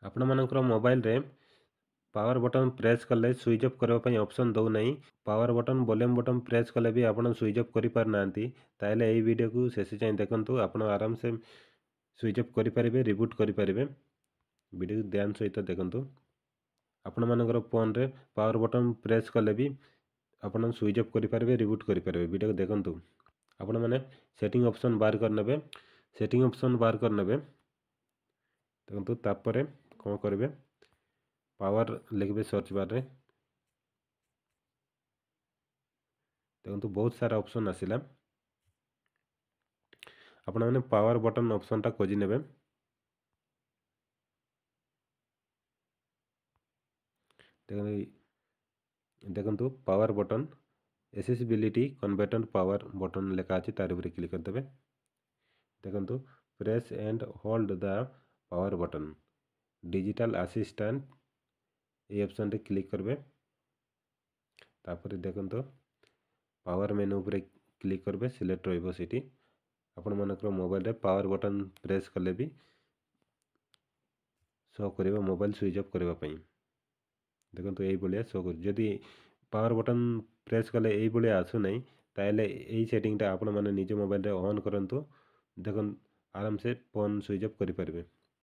ଆପଣମାନଙ୍କର ମୋବାଇଲରେ power button press କଲେ ସୁଇଚ୍ ଅଫ୍ କରିବା ପାଇଁ ଅପସନ୍ ଦେଉନାହିଁ। Power button volume button press କଲେ ବି ଆପଣ ସୁଇଚ୍ ଅଫ୍ କରିପାରୁନାହାନ୍ତି। ତାହେଲେ ଏହି ଭିଡ଼ିଓକୁ ଶେଷ ଯାଏଁ ଦେଖନ୍ତୁ। ଆପଣ ଆରାମସେ ସୁଇଚ୍ ଅଫ୍ କରିପାରିବେ, ରିବୁଟ୍ କରିପାରିବେ। ଭିଡ଼ିଓକୁ ଧ୍ୟାନ ସହିତ ଦେଖନ୍ତୁ। ଆପଣମାନଙ୍କର ଫୋନ୍ରେ ପାୱାର ବଟନ୍ ପ୍ରେସ୍ କଲେ ବି ଆପଣ ସୁଇଚ୍ ଅଫ୍ କରିପାରିବେ, ରିବୁଟ୍ କରିପାରିବେ। ଭିଡ଼ିଓକୁ ଦେଖନ୍ତୁ। ଆପଣମାନେ ସେଟିଂ ଅପସନ୍ ବାହାର କରିନେବେ। ସେଟିଂ ଅପସନ୍ ବାହାର କରିନେବେ। ଦେଖନ୍ତୁ ତାପରେ କ'ଣ କରିବେ, ପାୱାର ଲେଖିବେ ସର୍ଚ୍ଚ ବାର୍ରେ। ଦେଖନ୍ତୁ ବହୁତ ସାରା ଅପସନ୍ ଆସିଲା। ଆପଣମାନେ ପାୱାର ବଟନ୍ ଅପସନ୍ଟା ଖୋଜି ନେବେ। ଦେଖନ୍ତୁ power button accessibility converter power button ଲେଖା ଅଛି, ତାର উপরে କ୍ଲିକ୍ କରିଦେବେ। ଦେଖନ୍ତୁ press and hold the power button digital assistant, এই অপশনটি ক্লিক করবে। তারপরে দেখুন পাওয়ার মেনু উপরে ক্লিক করবে, সিলেক্ট রহব সেটি। আপন মনকর মোবাইল পাওয়ার বটন প্রেস কলে भी শো করবে মোবাইল সুইচ অফ করা। দেখুন এইভাবে শো কর। যদি পাওয়ার বটন প্রেস কলে এইভাবে আসু নাই, তাহলে এই সেটিংটা আপন মানে নিজ মোবাইল অন করতু। দেখুন আরামসে ফোন সুইচ অফ করে পারবে।